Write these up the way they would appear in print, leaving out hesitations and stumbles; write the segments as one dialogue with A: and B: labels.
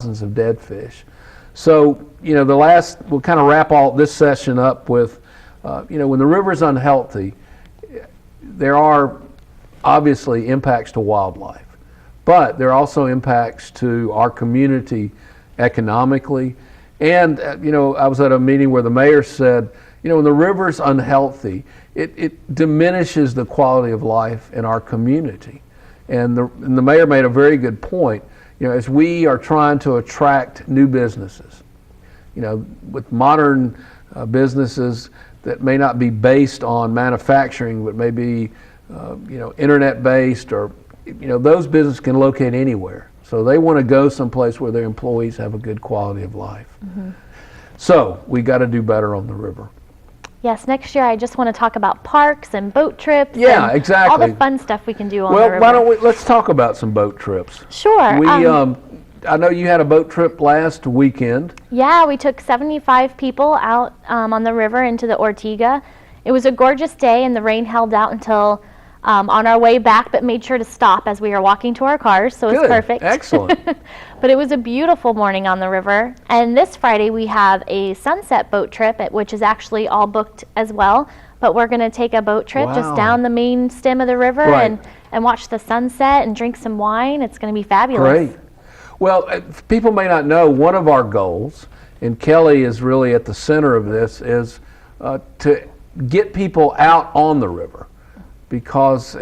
A: of dead fish. So, we'll kind of wrap all this session up with, when the river's unhealthy, there are obviously impacts to wildlife, but there are also impacts to our community economically. And, I was at a meeting where the mayor said, when the river's unhealthy, it diminishes the quality of life in our community. And the mayor made a very good point, as we are trying to attract new businesses, with modern businesses that may not be based on manufacturing, but may be, internet-based, or, those businesses can locate anywhere. So they want to go someplace where their employees have a good quality of life. Mm-hmm. So we got to do better on the river.
B: Yes, next year I just want to talk about parks and boat trips.
A: Yeah,
B: and
A: exactly.
B: all the fun stuff we can do on the river.
A: Well, why don't let's talk about some boat trips.
B: Sure.
A: I know you had a boat trip last weekend.
B: Yeah, we took 75 people out on the river into the Ortiga. It was a gorgeous day, and the rain held out until on our way back, but made sure to stop as we were walking to our cars, so it was perfect.
A: Excellent.
B: But it was a beautiful morning on the river. And this Friday we have a sunset boat trip, which is actually all booked as well. But we're going to take a boat trip just down the main stem of the river and watch the sunset and drink some wine. It's going to be fabulous.
A: Great. Well, people may not know, one of our goals, and Kelly is really at the center of this, is to get people out on the river. Because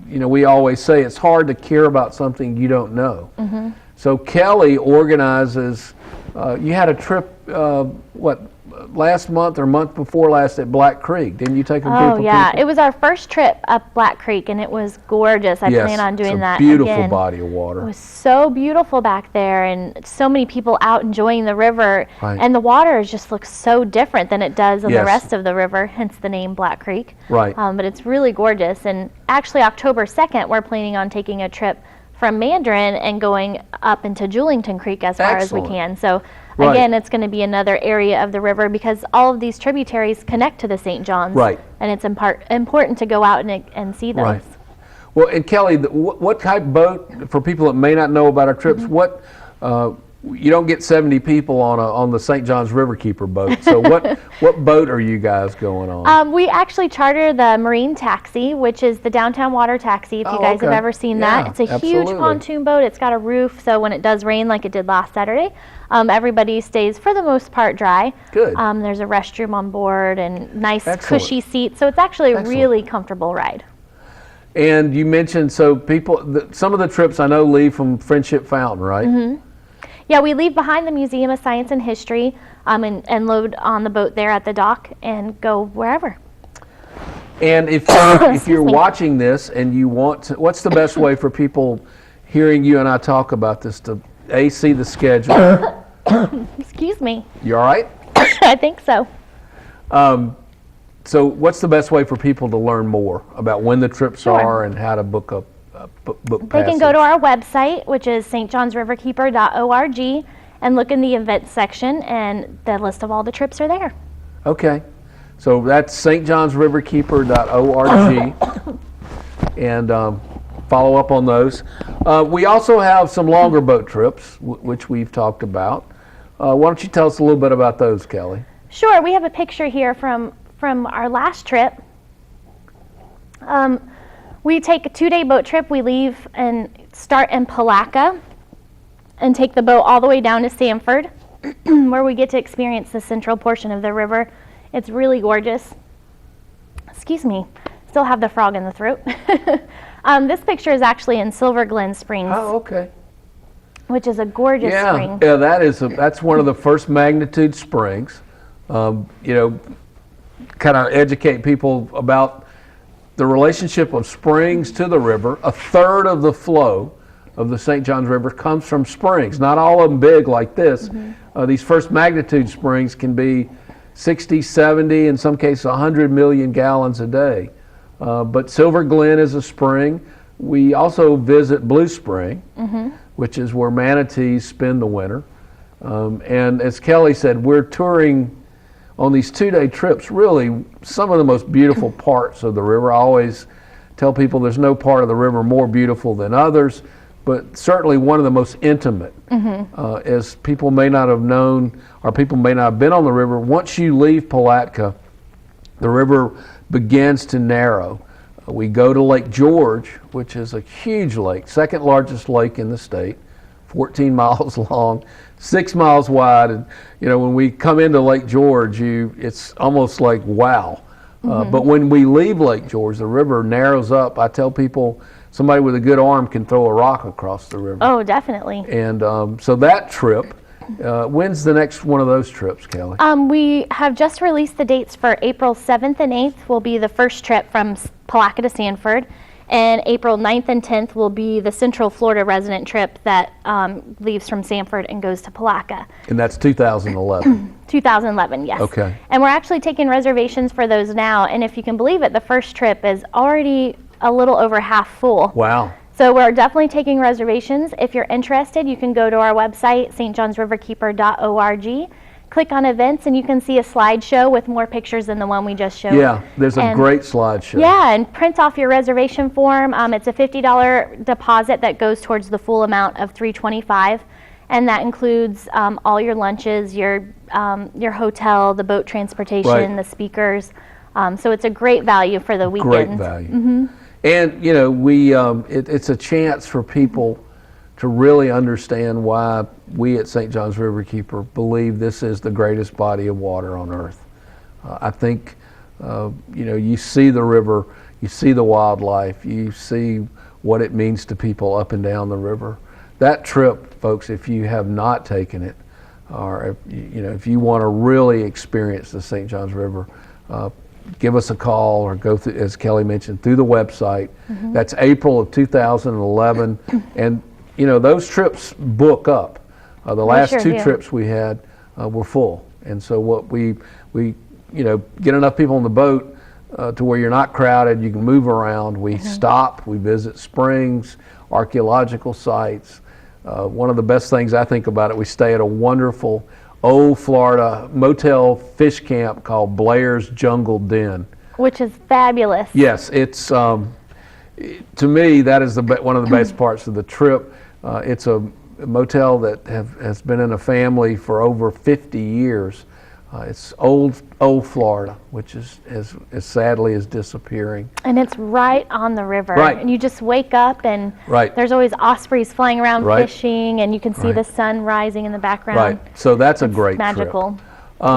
A: we always say, it's hard to care about something you don't know. Mm-hmm. So Kelly organizes, you had a trip, last month or month before last at Black Creek. Didn't you take a group of people? Oh,
B: yeah. It was our first trip up Black Creek, and it was gorgeous. I plan on doing that again.
A: It's a beautiful body of water.
B: It was so beautiful back there, and so many people out enjoying the river. Right. And the water just looks so different than it does on the rest of the river, hence the name Black Creek.
A: Right.
B: But it's really gorgeous. And actually, October 2nd, we're planning on taking a trip from Mandarin and going up into Julington Creek as far as we can. So again, it's going to be another area of the river because all of these tributaries connect to the St. John's. Right. And it's important to go out and see those.
A: Right. Well, and Kelly, what type of boat, for people that may not know about our trips, you don't get 70 people on the St. John's Riverkeeper boat. So what boat are you guys going on?
B: We actually charter the Marine Taxi, which is the downtown water taxi, if you guys have ever seen that. It's a huge pontoon boat. It's got a roof, so when it does rain like it did last Saturday, everybody stays, for the most part, dry. Good. There's a restroom on board and nice cushy seats, so it's actually a really comfortable ride.
A: And you mentioned, so some of the trips I know leave from Friendship Fountain, right? Mm-hmm.
B: Yeah, we leave behind the Museum of Science and History and load on the boat there at the dock and go wherever.
A: And if you're watching this and you want to, what's the best way for people hearing you and I talk about this to see the schedule?
B: Excuse me.
A: You all right?
B: I think so.
A: So what's the best way for people to learn more about when the trips are and how to book up?
B: They can go to our website, which is stjohnsriverkeeper.org, and look in the events section, and the list of all the trips are there. Okay.
A: So that's stjohnsriverkeeper.org, and follow up on those. We also have some longer boat trips, which we've talked about. Why don't you tell us a little bit about those, Kelly?
B: Sure. We have a picture here from our last trip. We take a 2-day boat trip. We leave and start in Palaca and take the boat all the way down to Sanford, where we get to experience the central portion of the river. It's really gorgeous. Excuse me, still have the frog in the throat. This picture is actually in Silver Glen Springs.
A: Oh, okay.
B: Which is a gorgeous spring.
A: Yeah, that's one of the first magnitude springs. Kind of educate people about the relationship of springs to the river. A third of the flow of the St. Johns River comes from springs. Not all of them big like this. Mm-hmm. These first magnitude springs can be 60, 70, in some cases 100 million gallons a day. But Silver Glen is a spring. We also visit Blue Spring, which is where manatees spend the winter. And as Kelly said, we're touring on these 2-day trips, really some of the most beautiful parts of the river. I always tell people there's no part of the river more beautiful than others, but certainly one of the most intimate. As people may not have known, or people may not have been on the river, once you leave Palatka, the river begins to narrow. We go to Lake George, which is a huge lake, second largest lake in the state, 14 miles long, 6 miles wide. And when we come into Lake George, it's almost like wow. But when we leave Lake George, the river narrows up. I tell people, somebody with a good arm can throw a rock across the river.
B: Oh, definitely.
A: And so that trip, when's the next one of those trips, Kelly?
B: We have just released the dates for April 7th and 8th will be the first trip from Palatka to Sanford. And April 9th and 10th will be the Central Florida resident trip that leaves from Sanford and goes to Palatka.
A: And that's 2011.
B: 2011, yes.
A: Okay.
B: And we're actually taking reservations for those now. And if you can believe it, the first trip is already a little over half full.
A: Wow.
B: So we're definitely taking reservations. If you're interested, you can go to our website, stjohnsriverkeeper.org. Click on events and you can see a slideshow with more pictures than the one we just showed.
A: Yeah, there's a great slideshow.
B: Yeah, and print off your reservation form. It's a $50 deposit that goes towards the full amount of $325, and that includes all your lunches, your hotel, the boat transportation, the speakers. So it's a great value for the weekend.
A: Great value. And it's a chance for people to really understand why we at St. John's Riverkeeper believe this is the greatest body of water on earth. I think, you see the river, you see the wildlife, you see what it means to people up and down the river. That trip, folks, if you have not taken it, or if you want to really experience the St. John's River, give us a call or go through, as Kelly mentioned, through the website. That's April of 2011, and those trips book up. The last two trips we had were full, and so what we get enough people on the boat to where you're not crowded, you can move around. We stop, we visit springs, archaeological sites. One of the best things I think about it, we stay at a wonderful old Florida motel fish camp called Blair's Jungle Den,
B: which is fabulous.
A: Yes, it's to me that is one of the best parts of the trip. It's a motel that has been in a family for over 50 years. It's old Florida, which is as sadly is disappearing. And
B: it's right on the river.
A: Right.
B: And you just wake up and there's always ospreys flying around fishing, and you can see the sun rising in the background.
A: Right. So that's a great
B: magical.
A: trip.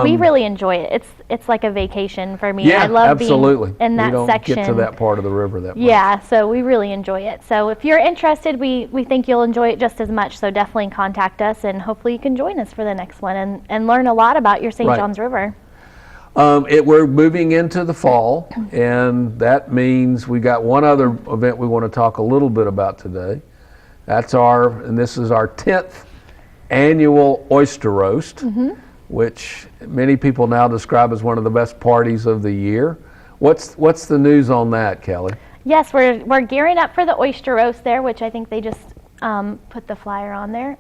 B: We really enjoy it. It's like a vacation for me.
A: Yeah,
B: I love
A: absolutely.
B: being in that section.
A: We don't get to that part of the river that much.
B: Yeah, so we really enjoy it. So if you're interested, we think you'll enjoy it just as much. So definitely contact us, and hopefully you can join us for the next one and learn a lot about your St. John's River.
A: We're moving into the fall, and that means we got one other event we want to talk a little bit about today. This is our 10th annual oyster roast. Which many people now describe as one of the best parties of the year. What's the news on that, Kelly?
B: Yes, we're gearing up for the oyster roast there, which I think they just put the flyer on there.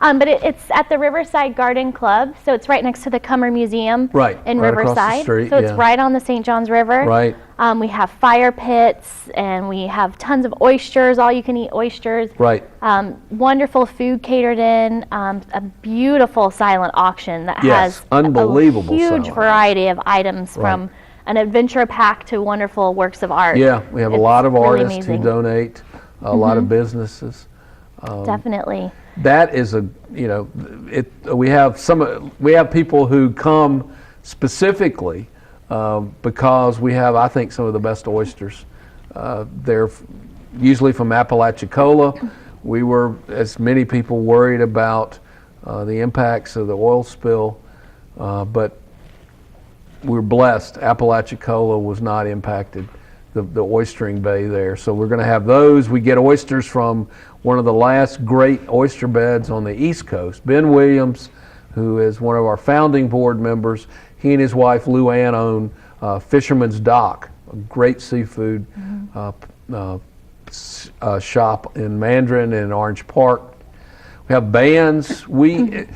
B: But it's at the Riverside Garden Club, so it's right next to the Cummer Museum in Riverside.
A: Across the street,
B: so it's right on the St. John's River.
A: Right.
B: We have fire pits, and we have tons of oysters, all-you-can-eat oysters.
A: Right.
B: Wonderful food catered in, a beautiful silent auction that has
A: unbelievable
B: a huge variety of items from an adventure pack to wonderful works of art.
A: Yeah, we have a lot of artists who donate, a lot of businesses.
B: Definitely.
A: That is we have people who come specifically because we have, I think, some of the best oysters. They're usually from Apalachicola. We were, as many people, worried about the impacts of the oil spill, but we're blessed. Apalachicola was not impacted, the oystering bay there. So we're going to have those. We get oysters from one of the last great oyster beds on the East Coast. Ben Williams, who is one of our founding board members, he and his wife Lou Ann own Fisherman's Dock, a great seafood shop in Mandarin and Orange Park. We have bands. The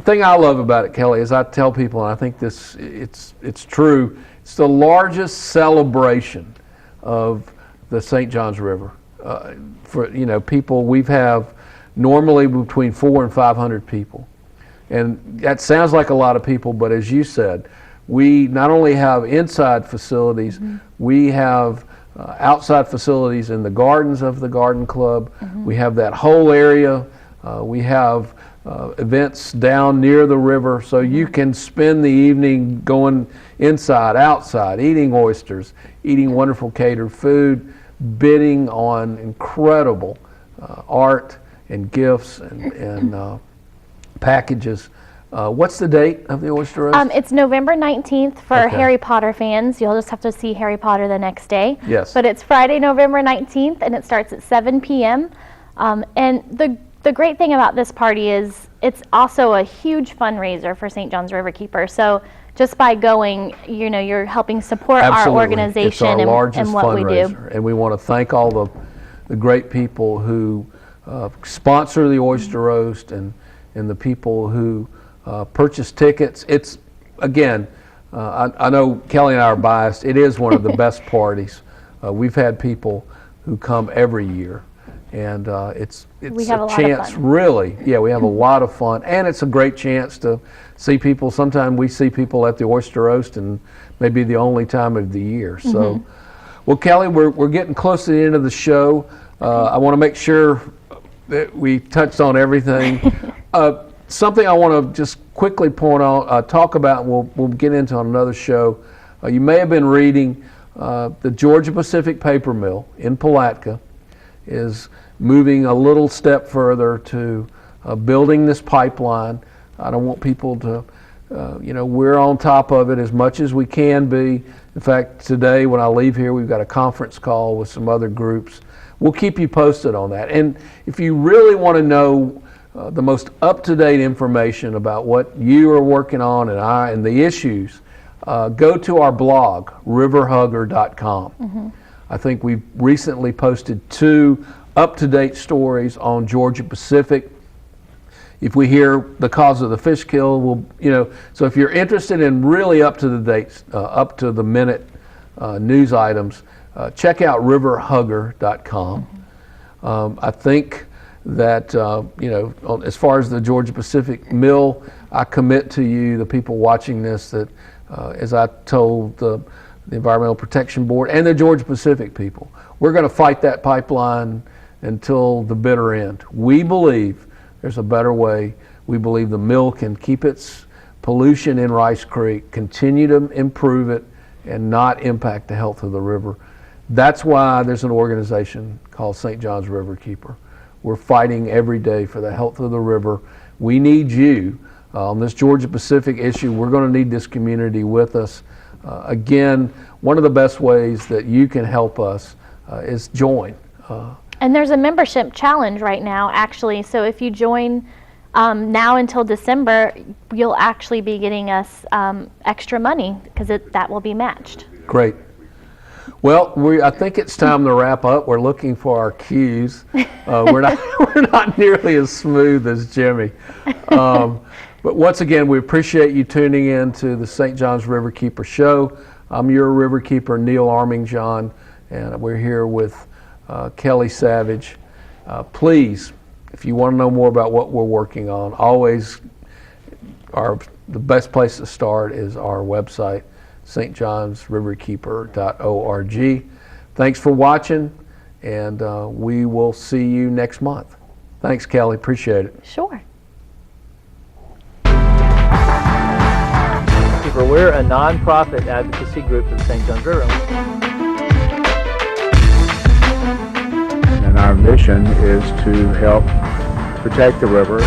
A: thing I love about it, Kelly, is I tell people, and I think it's true, it's the largest celebration of the St. John's River. for people. We have normally between 400 and 500 people, and that sounds like a lot of people, but as you said, we not only have inside facilities, we have outside facilities in the gardens of the garden club. We have that whole area. We have events down near the river, so you can spend the evening going inside, outside, eating oysters, eating wonderful catered food, bidding on incredible art and gifts and packages. What's the date of the Oyster Roast?
B: It's November 19th for Harry Potter fans. You'll just have to see Harry Potter the next day.
A: Yes.
B: But it's Friday, November 19th, and it starts at 7 p.m. And the great thing about this party is it's also a huge fundraiser for St. John's Riverkeeper. So just by going, you're helping support
A: Absolutely.
B: our organization
A: It's our largest
B: and what we do.
A: fundraiser. And we want to thank all the great people who sponsor the Oyster Roast and the people who purchase tickets. It's, again, I know Kelly and I are biased. It is one of the best parties. We've had people who come every year. And it's
B: We have a lot of
A: chance,
B: fun.
A: really. Yeah, we have a lot of fun, and it's a great chance to see people. Sometimes we see people at the Oyster Roast, and maybe the only time of the year. So, well, Kelly, we're getting close to the end of the show. I want to make sure that we touched on everything. Something I want to just quickly point out, talk about, and we'll get into on another show. You may have been reading the Georgia Pacific Paper Mill in Palatka is moving a little step further to building this pipeline. I don't want people to, we're on top of it as much as we can be. In fact, today when I leave here, we've got a conference call with some other groups. We'll keep you posted on that. And if you really want to know the most up-to-date information about what you are working on and the issues, go to our blog, riverhugger.com. I think we've recently posted 2 up-to-date stories on Georgia Pacific. If we hear the cause of the fish kill, so if you're interested in really up-to-the-date, up-to-the-minute news items, check out riverhugger.com. I think that, as far as the Georgia Pacific Mill, I commit to you, the people watching this, that as I told the Environmental Protection Board and the Georgia Pacific people, we're going to fight that pipeline until the bitter end. We believe there's a better way. We believe the mill can keep its pollution in Rice Creek, continue to improve it, and not impact the health of the river. That's why there's an organization called St. John's Riverkeeper. We're fighting every day for the health of the river. We need you on this Georgia Pacific issue. We're going to need this community with us. Again, one of the best ways that you can help us is join.
B: And there's a membership challenge right now, actually. So if you join now until December, you'll actually be getting us extra money because that will be matched.
A: Great. Well, I think it's time to wrap up. We're looking for our cues. We're not nearly as smooth as Jimmy. But once again, we appreciate you tuning in to the St. John's Riverkeeper Show. I'm your Riverkeeper, Neil Armingjohn, and we're here with Kelly Savage. Please, if you want to know more about what we're working on, always the best place to start is our website, stjohnsriverkeeper.org. Thanks for watching, and we will see you next month. Thanks, Kelly. Appreciate it.
B: Sure.
C: We're a non-profit advocacy group for the St. Johns River.
D: And our mission is to help protect the river.